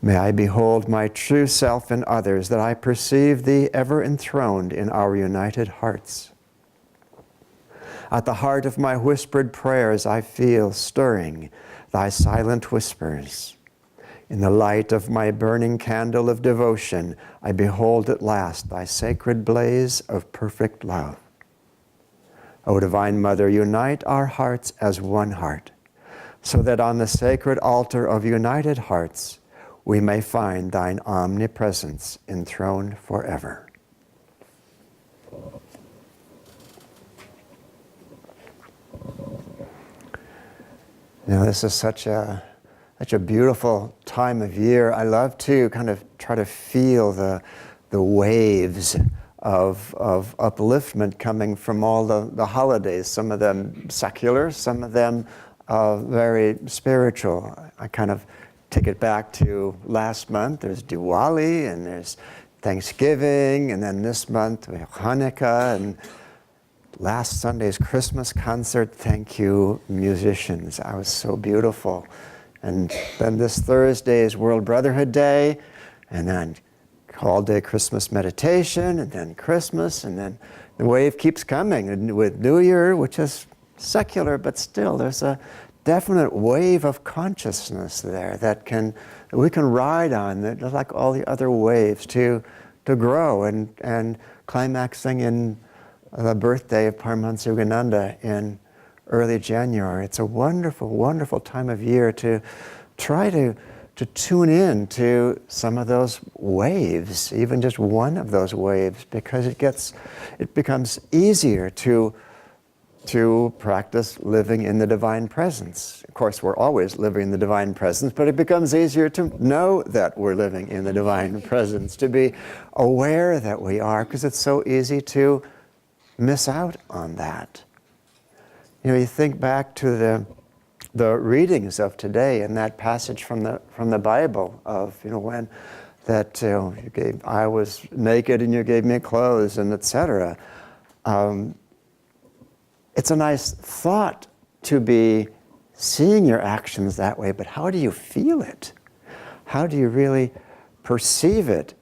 May I behold my true self in others, that I perceive Thee ever enthroned in our united hearts. At the heart of my whispered prayers I feel stirring Thy silent whispers. In the light of my burning candle of devotion, I behold at last Thy sacred blaze of perfect love. O Divine Mother, unite our hearts as one heart, so that on the sacred altar of united hearts, we may find Thine omnipresence enthroned forever. Now, this is such a beautiful time of year. I love to kind of try to feel the waves of upliftment coming from all the holidays, some of them secular, some of them very spiritual. I kind of take it back to last month. There's Diwali, and there's Thanksgiving, and then this month we have Hanukkah, and last Sunday's Christmas concert. Thank you, musicians. That was so beautiful. And then this Thursday is World Brotherhood Day, and then all day Christmas meditation, and then Christmas, and then the wave keeps coming. And with New Year, which is secular, but still there's a definite wave of consciousness there that we can ride on, that like all the other waves, to grow, and climaxing in the birthday of Paramahansa Ananda in early January. It's a wonderful, wonderful time of year to try to tune in to some of those waves, even just one of those waves, because it becomes easier to practice living in the divine presence. Of course, we're always living in the divine presence, but it becomes easier to know that we're living in the divine presence, to be aware that we are, because it's so easy to miss out on that. You know, you think back to the readings of today and that passage from the Bible of, when that I was naked and you gave me clothes, and etc. It's a nice thought to be seeing your actions that way, but how do you feel it? How do you really perceive it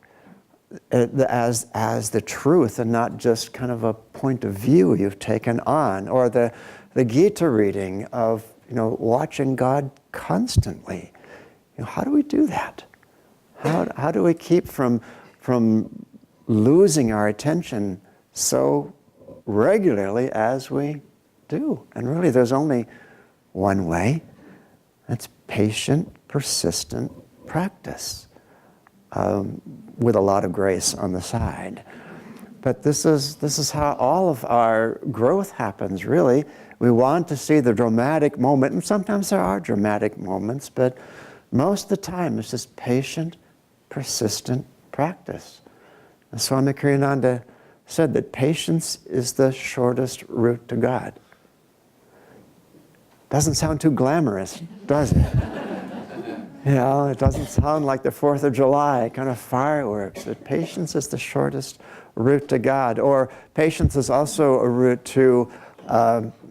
as the truth, and not just kind of a point of view you've taken on? Or the Gita reading of watching God constantly. How do we do that? How do we keep from losing our attention so regularly as we do? And really, there's only one way. That's patient, persistent practice, with a lot of grace on the side. But this is how all of our growth happens, really. We want to see the dramatic moment, and sometimes there are dramatic moments, but most of the time it's just patient, persistent practice. And Swami Kriyananda said that patience is the shortest route to God. Doesn't sound too glamorous, does it? It doesn't sound like the 4th of July kind of fireworks, but patience is the shortest route to God. Or patience is also a route to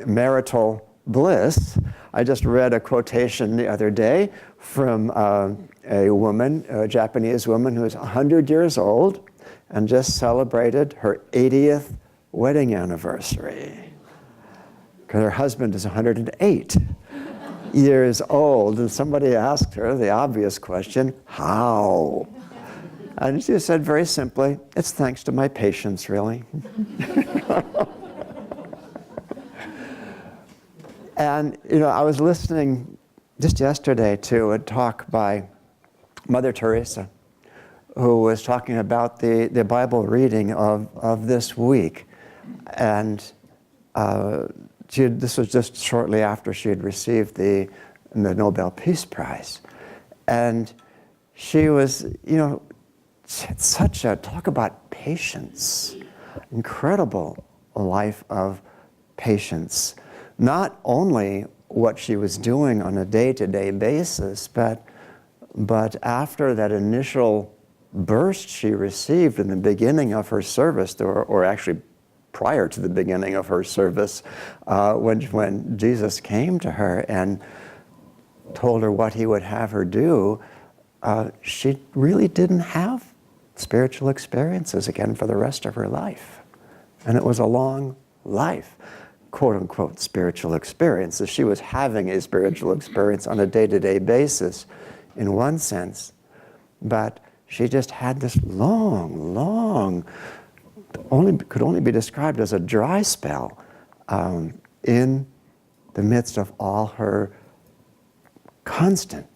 marital bliss. I just read a quotation the other day from a woman, a Japanese woman who is 100 years old and just celebrated her 80th wedding anniversary. Because her husband is 108 years old, and somebody asked her the obvious question, how? And she said very simply, it's thanks to my patience, really. And, I was listening just yesterday to a talk by Mother Teresa, who was talking about the Bible reading of this week. And this was just shortly after she had received the Nobel Peace Prize. And she was, she had such a, talk about patience, incredible life of patience. Not only what she was doing on a day-to-day basis, but after that initial burst she received in the beginning of her service, or actually prior to the beginning of her service, when Jesus came to her and told her what he would have her do, she really didn't have spiritual experiences again for the rest of her life. And it was a long life, quote unquote, spiritual experiences. She was having a spiritual experience on a day-to-day basis in one sense, but she just had this long, could only be described as a dry spell in the midst of all her constant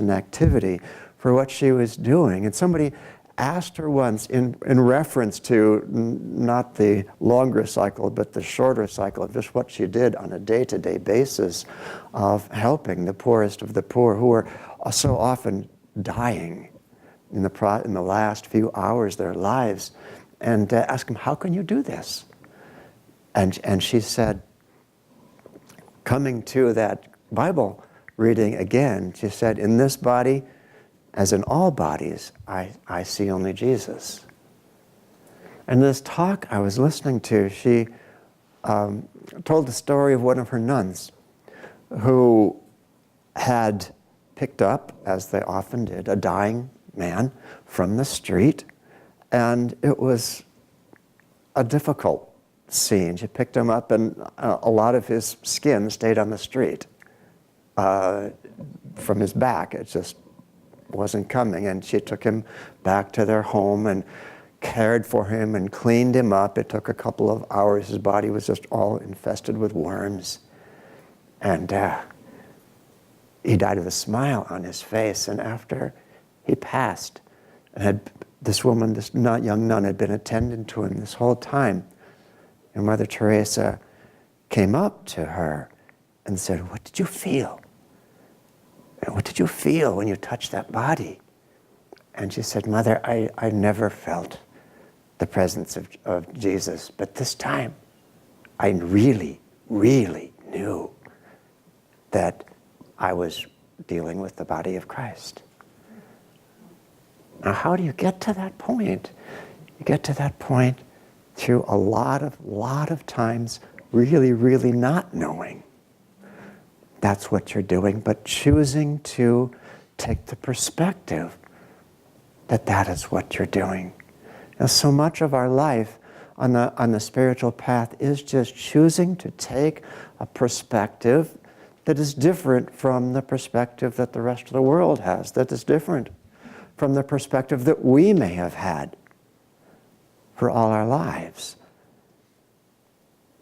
activity for what she was doing. And somebody asked her once in reference to not the longer cycle, but the shorter cycle of just what she did on a day-to-day basis of helping the poorest of the poor who were so often dying in the last few hours of their lives, and asked him, how can you do this? And she said, coming to that Bible reading again, she said, in this body, as in all bodies, I see only Jesus. And this talk I was listening to, she told the story of one of her nuns who had picked up, as they often did, a dying man from the street, and it was a difficult scene. She picked him up, and a lot of his skin stayed on the street from his back. It just wasn't coming, and she took him back to their home and cared for him and cleaned him up. It took a couple of hours. His body was just all infested with worms, and he died with a smile on his face. And after he passed, and this woman, this young nun, had been attending to him this whole time, and Mother Teresa came up to her and said, what did you feel? What did you feel when you touched that body? And she said, Mother, I never felt the presence of Jesus, but this time I really, really knew that I was dealing with the body of Christ. Now, how do you get to that point? You get to that point through a lot of times really, really not knowing that's what you're doing, but choosing to take the perspective that that is what you're doing. Now, so much of our life on the spiritual path is just choosing to take a perspective that is different from the perspective that the rest of the world has, that is different from the perspective that we may have had for all our lives.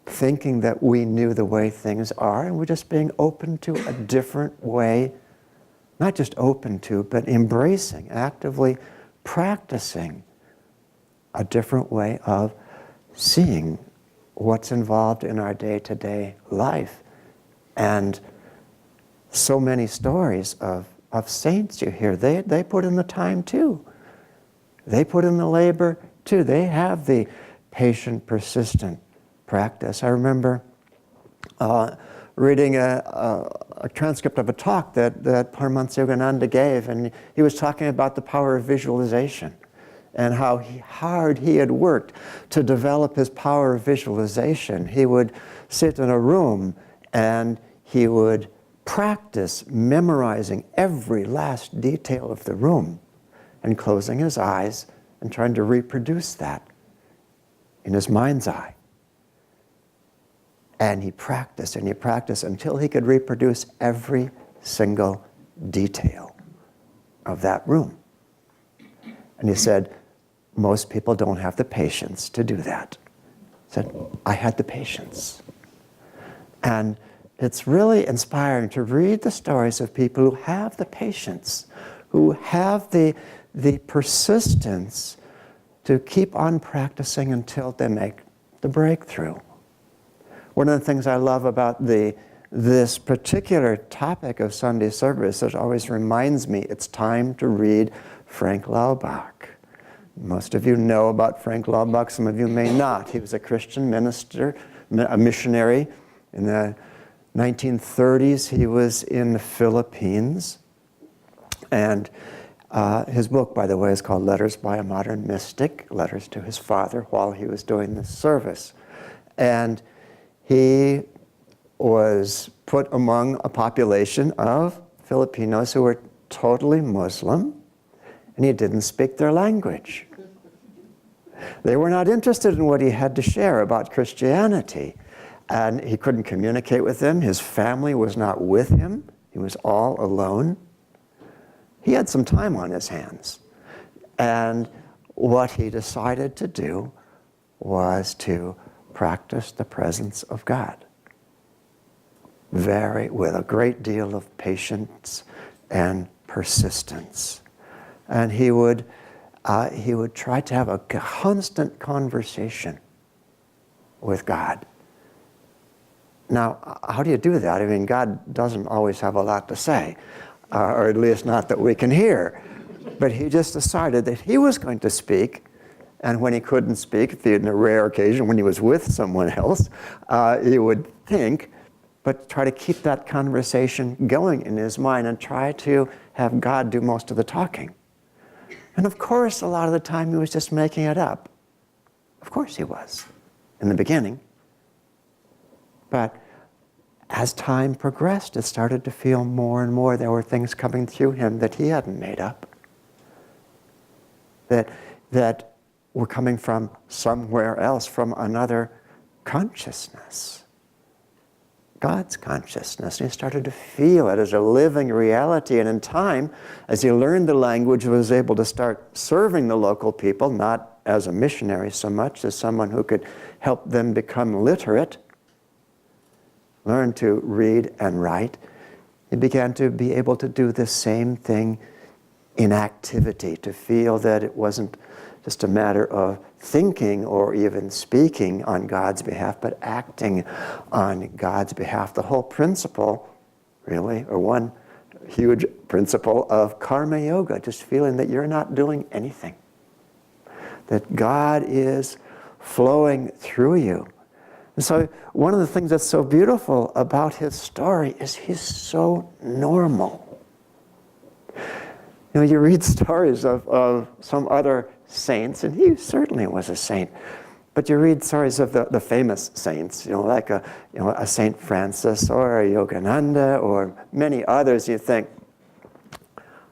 Thinking that we knew the way things are, and we're just being open to a different way, not just open to, but embracing, actively practicing a different way of seeing what's involved in our day-to-day life. And so many stories of saints you hear, they put in the time too. They put in the labor too. They have the patient, persistent practice. I remember reading a transcript of a talk that Paramahansa Ananda gave, and he was talking about the power of visualization and how hard he had worked to develop his power of visualization. He would sit in a room and he would practice memorizing every last detail of the room and closing his eyes and trying to reproduce that in his mind's eye. And he practiced until he could reproduce every single detail of that room. And he said, most people don't have the patience to do that. He said, I had the patience. And it's really inspiring to read the stories of people who have the patience, who have the persistence to keep on practicing until they make the breakthrough. One of the things I love about this particular topic of Sunday service, it always reminds me it's time to read Frank Laubach. Most of you know about Frank Laubach, some of you may not. He was a Christian minister, a missionary. In the 1930s, he was in the Philippines. And his book, by the way, is called Letters by a Modern Mystic, letters to his father while he was doing this service. And he was put among a population of Filipinos who were totally Muslim, and he didn't speak their language. They were not interested in what he had to share about Christianity, and he couldn't communicate with them. His family was not with him. He was all alone. He had some time on his hands, and what he decided to do was to practice the presence of God, with a great deal of patience and persistence. And he would try to have a constant conversation with God. Now, how do you do that? I mean, God doesn't always have a lot to say, or at least not that we can hear. But he just decided that he was going to speak, and when he couldn't speak, if he had a rare occasion when he was with someone else, he would think, but try to keep that conversation going in his mind and try to have God do most of the talking. And of course, a lot of the time he was just making it up. Of course he was, in the beginning. But as time progressed, it started to feel more and more there were things coming through him that he hadn't made up, that were coming from somewhere else, from another consciousness, God's consciousness. And he started to feel it as a living reality. And in time, as he learned the language, he was able to start serving the local people, not as a missionary so much as someone who could help them become literate, learn to read and write. He began to be able to do the same thing in activity, to feel that it wasn't just a matter of thinking or even speaking on God's behalf, but acting on God's behalf. The whole principle, really, or one huge principle of karma yoga, just feeling that you're not doing anything, that God is flowing through you. And so one of the things that's so beautiful about his story is he's so normal. You know, you read stories of some other saints, and he certainly was a saint, but you read stories of the famous saints, like a Saint Francis or a Yogananda or many others. You think,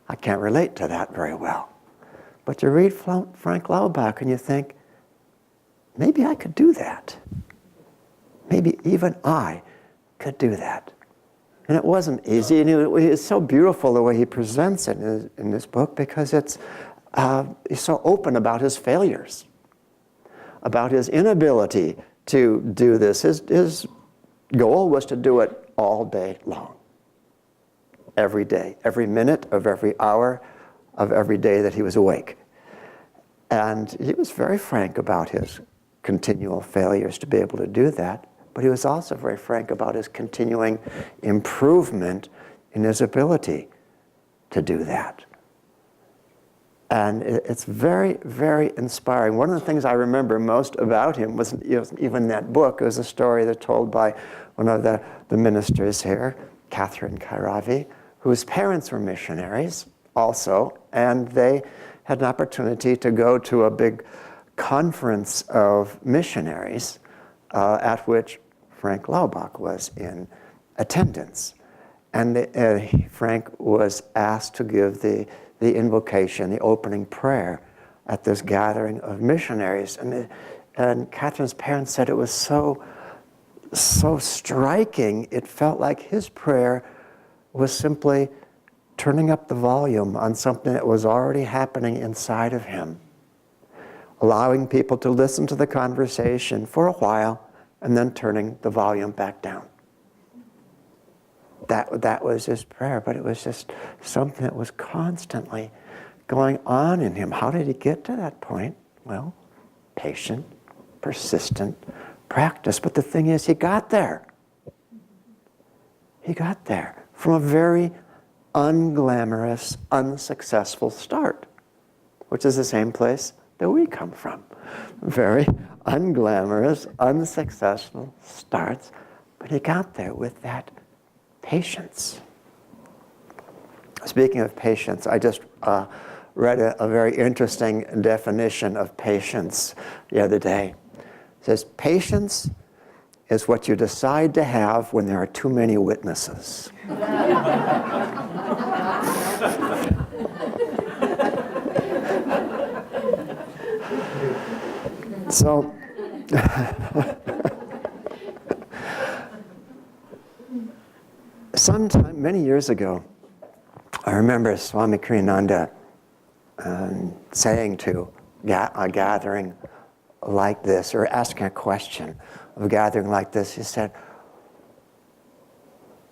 I can't relate to that very well. But you read Frank Laubach and you think, maybe I could do that. Maybe even I could do that. And it wasn't easy, and it's so beautiful the way he presents it in this book, because he's so open about his failures, about his inability to do this. His goal was to do it all day long, every day, every minute of every hour of every day that he was awake. And he was very frank about his continual failures to be able to do that. But he was also very frank about his continuing improvement in his ability to do that. And it's very, very inspiring. One of the things I remember most about him was even that book. It was a story that's told by one of the ministers here, Catherine Kairavi, whose parents were missionaries also, and they had an opportunity to go to a big conference of missionaries at which Frank Laubach was in attendance. And Frank was asked to give the invocation, the opening prayer at this gathering of missionaries. And Catherine's parents said it was so striking, it felt like his prayer was simply turning up the volume on something that was already happening inside of him, allowing people to listen to the conversation for a while, and then turning the volume back down. That was his prayer, but it was just something that was constantly going on in him. How did he get to that point? Well, patient, persistent practice. But the thing is, he got there. He got there from a very unglamorous, unsuccessful start, which is the same place that we come from. Very unglamorous, unsuccessful starts, but he got there with that patience. Speaking of patience, I just read a very interesting definition of patience the other day. It says, patience is what you decide to have when there are too many witnesses. So, sometime, many years ago, I remember Swami Ananda saying to a gathering like this, or asking a question of a gathering like this, he said,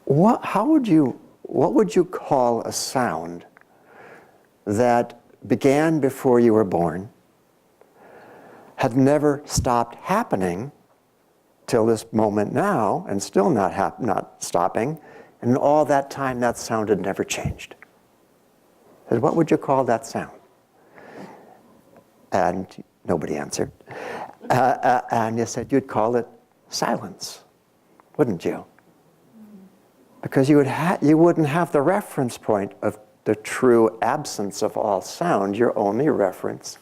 what would you call a sound that began before you were born, had never stopped happening till this moment now, and still not stopping, and all that time that sound had never changed? He said, what would you call that sound? And nobody answered. And you said you'd call it silence, wouldn't you? Because you wouldn't have the reference point of the true absence of all sound. Your only reference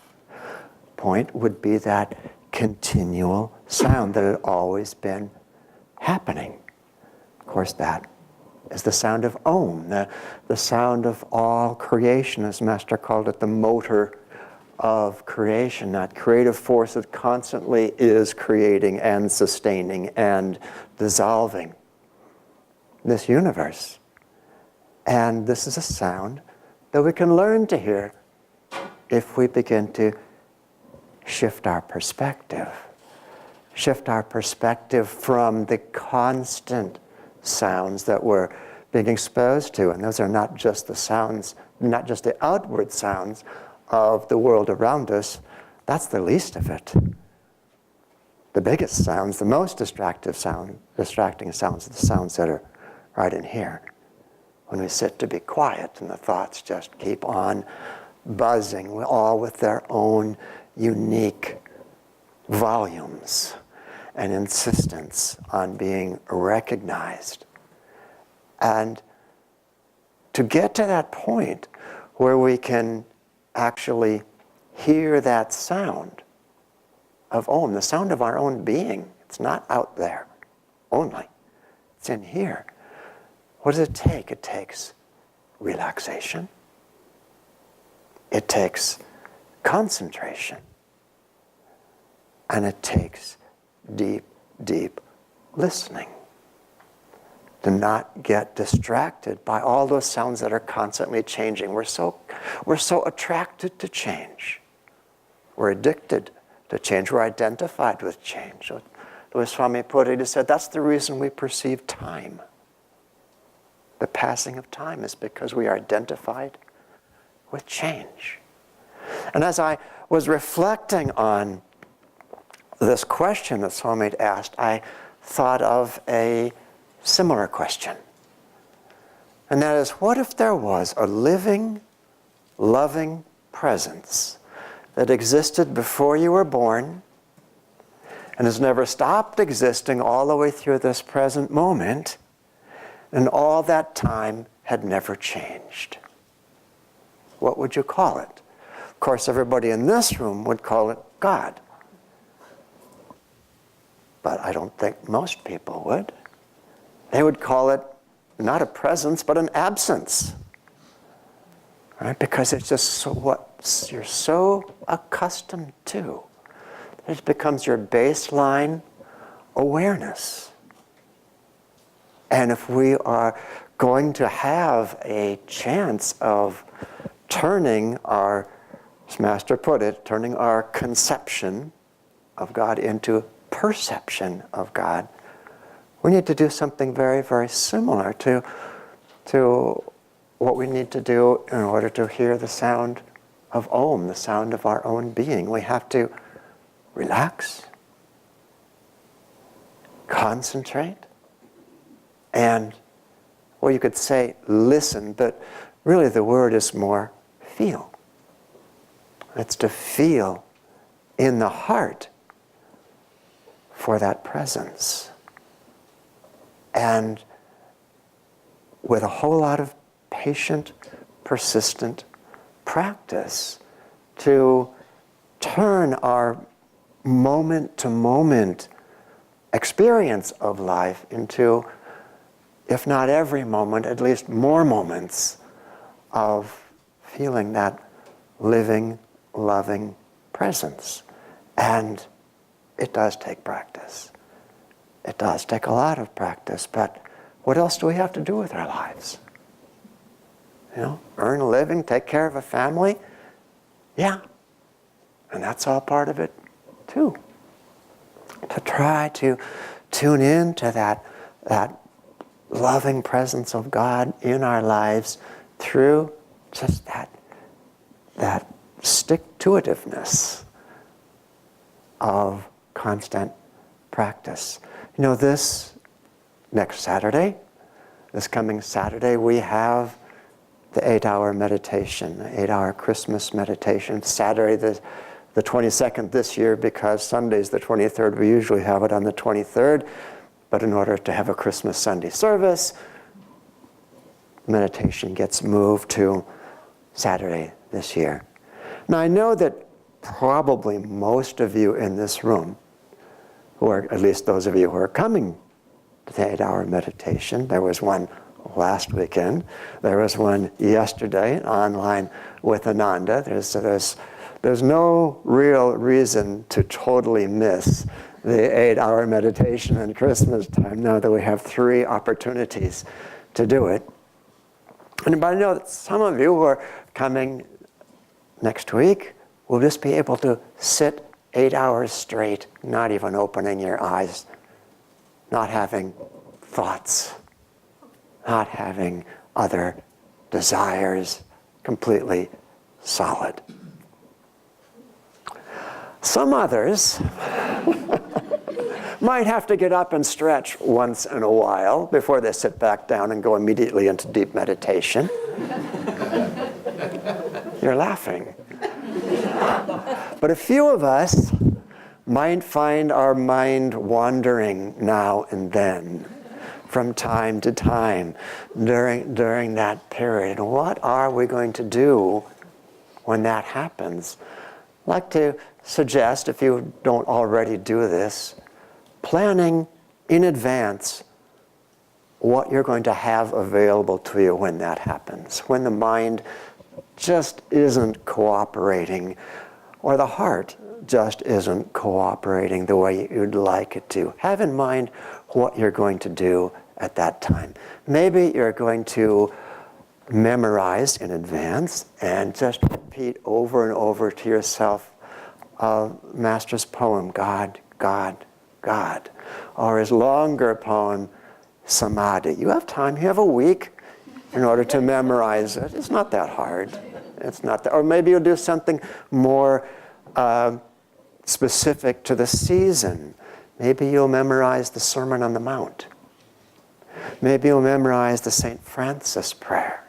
point would be that continual sound that had always been happening. Of course, that is the sound of Om, the sound of all creation, as Master called it, the motor of creation, that creative force that constantly is creating and sustaining and dissolving this universe. And this is a sound that we can learn to hear if we begin to shift our perspective. Shift our perspective from the constant sounds that we're being exposed to. And those are not just the sounds, not just the outward sounds of the world around us. That's the least of it. The biggest sounds, the most distracting sounds are the sounds that are right in here. When we sit to be quiet and the thoughts just keep on buzzing, all with their own unique volumes and insistence on being recognized. And to get to that point where we can actually hear that sound of Om, the sound of our own being, it's not out there only, it's in here. What does it take? It takes relaxation. It takes concentration. And it takes deep, deep listening. To not get distracted by all those sounds that are constantly changing. We're so attracted to change. We're addicted to change. We're identified with change. The way Swami put it, he said, that's the reason we perceive time. The passing of time is because we are identified with change. And as I was reflecting on this question that Swami asked, I thought of a similar question. And that is, what if there was a living, loving presence that existed before you were born and has never stopped existing all the way through this present moment, and all that time had never changed? What would you call it? Of course, everybody in this room would call it God. But I don't think most people would. They would call it not a presence, but an absence. Right? Because it's just what you're so accustomed to. It becomes your baseline awareness. And if we are going to have a chance of turning our, as Master put it, turning our conception of God into perception of God, we need to do something very, very similar to what we need to do in order to hear the sound of Om, the sound of our own being. We have to relax, concentrate, and, well, you could say listen, but really the word is more feel. It's to feel in the heart for that presence. And with a whole lot of patient, persistent practice to turn our moment-to-moment experience of life into, if not every moment, at least more moments of feeling that living, loving presence. And it does take practice. It does take a lot of practice, but what else do we have to do with our lives? Earn a living, take care of a family? Yeah. And that's all part of it too. To try to tune in to that loving presence of God in our lives through just that stick-to-itiveness of constant practice. This next Saturday, this coming Saturday, we have the 8-hour meditation, the 8-hour Christmas meditation. Saturday the 22nd this year, because Sunday's the 23rd. We usually have it on the 23rd. But in order to have a Christmas Sunday service, meditation gets moved to Saturday this year. Now I know that probably most of you in this room, who are, at least those of you who are coming to the 8-hour meditation, there was one last weekend, there was one yesterday online with Ananda. There's no real reason to totally miss the 8-hour meditation in Christmas time now that we have 3 opportunities to do it. But I know that some of you who are coming next week will just be able to sit 8 hours straight, not even opening your eyes, not having thoughts, not having other desires, completely solid. Some others might have to get up and stretch once in a while before they sit back down and go immediately into deep meditation. You're laughing. But a few of us might find our mind wandering now and then, from time to time, during that period. And what are we going to do when that happens? I'd like to suggest, if you don't already do this, planning in advance what you're going to have available to you when that happens, when the mind just isn't cooperating, or the heart just isn't cooperating the way you'd like it to. Have in mind what you're going to do at that time. Maybe you're going to memorize in advance and just repeat over and over to yourself Master's poem, God, God, God, or his longer poem, Samadhi. You have time, you have a week in order to memorize it. It's not that hard. It's not that, or maybe you'll do something more specific to the season. Maybe you'll memorize the Sermon on the Mount. Maybe you'll memorize the St. Francis prayer.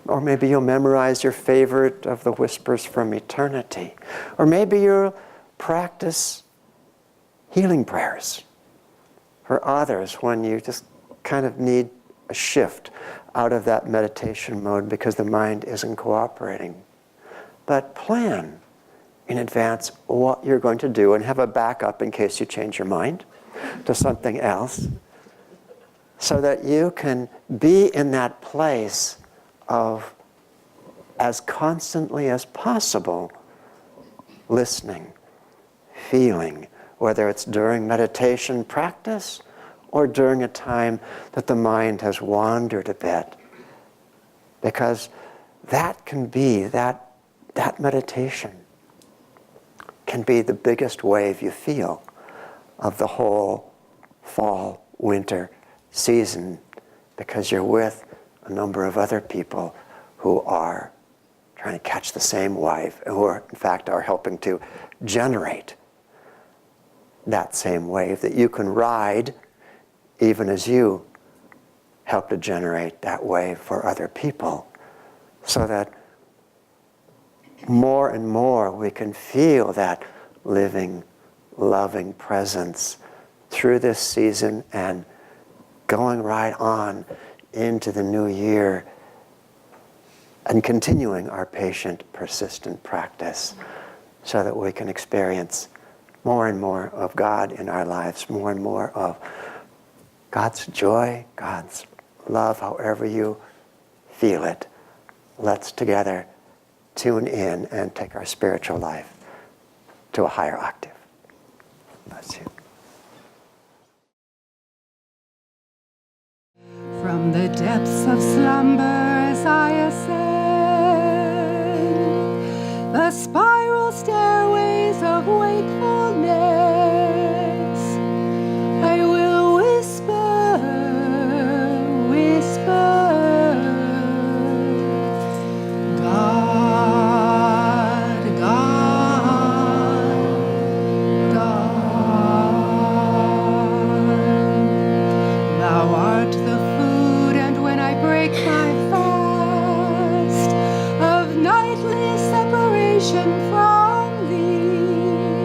Or maybe you'll memorize your favorite of the Whispers from Eternity. Or maybe you'll practice healing prayers for others when you just kind of need a shift out of that meditation mode because the mind isn't cooperating. But plan in advance what you're going to do and have a backup in case you change your mind to something else, so that you can be in that place of, as constantly as possible, listening, feeling, whether it's during meditation practice or during a time that the mind has wandered a bit. Because that can be, that meditation can be the biggest wave you feel of the whole fall, winter season, because you're with a number of other people who are trying to catch the same wave, and who are, in fact, are helping to generate that same wave that you can ride even as you help to generate that wave for other people, so that more and more we can feel that living, loving presence through this season and going right on into the new year, and continuing our patient, persistent practice so that we can experience more and more of God in our lives, more and more of God's joy, God's love, however you feel it. Let's together tune in and take our spiritual life to a higher octave. Bless you. From the depths of slumber as I ascend the spiral stairways of wakefulness, I will whisper, whisper, God, God, God. Thou art the food, and when I break my fast of nightly separation from thee,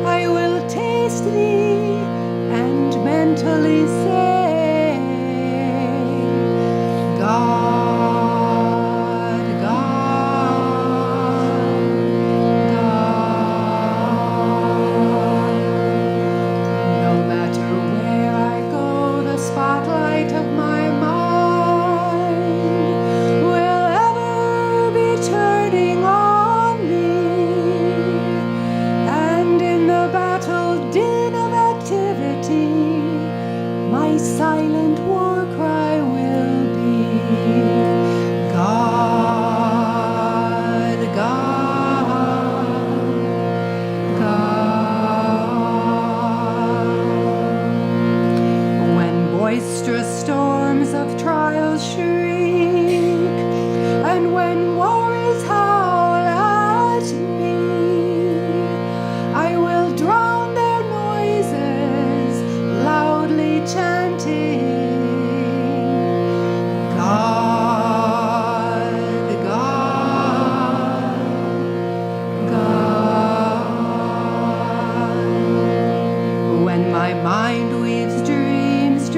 I will taste thee and mentally say, God, God, God. No matter where I go, the spotlight of my mind will ever be turning on thee, and in the battle din of activity, my silent war cry will be, God, God, God. When boisterous storms of trials shriek, and when worries howl at me, I will drown their noises, loudly chanting, God, God, God. When my mind weaves dreams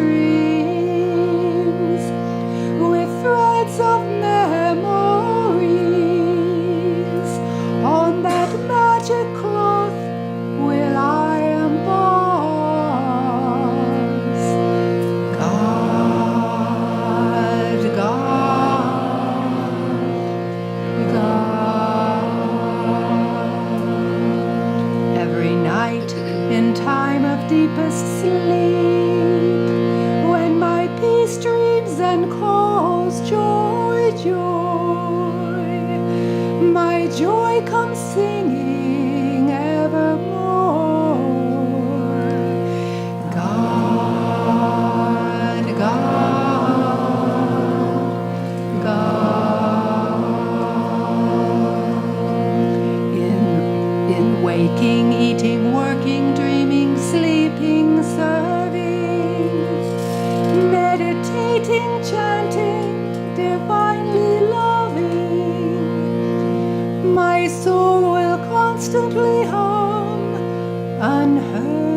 with threads of memories, on that magic cloth will I emboss, God, God, God. Every night in time of deepest sleep, when my peace dreams and calls joy, joy, my joy comes singing evermore, God, God, God. In waking, eating, working, dreaming, sleeping, serving, meditating, chanting, divinely loving, my soul will constantly hum unheard.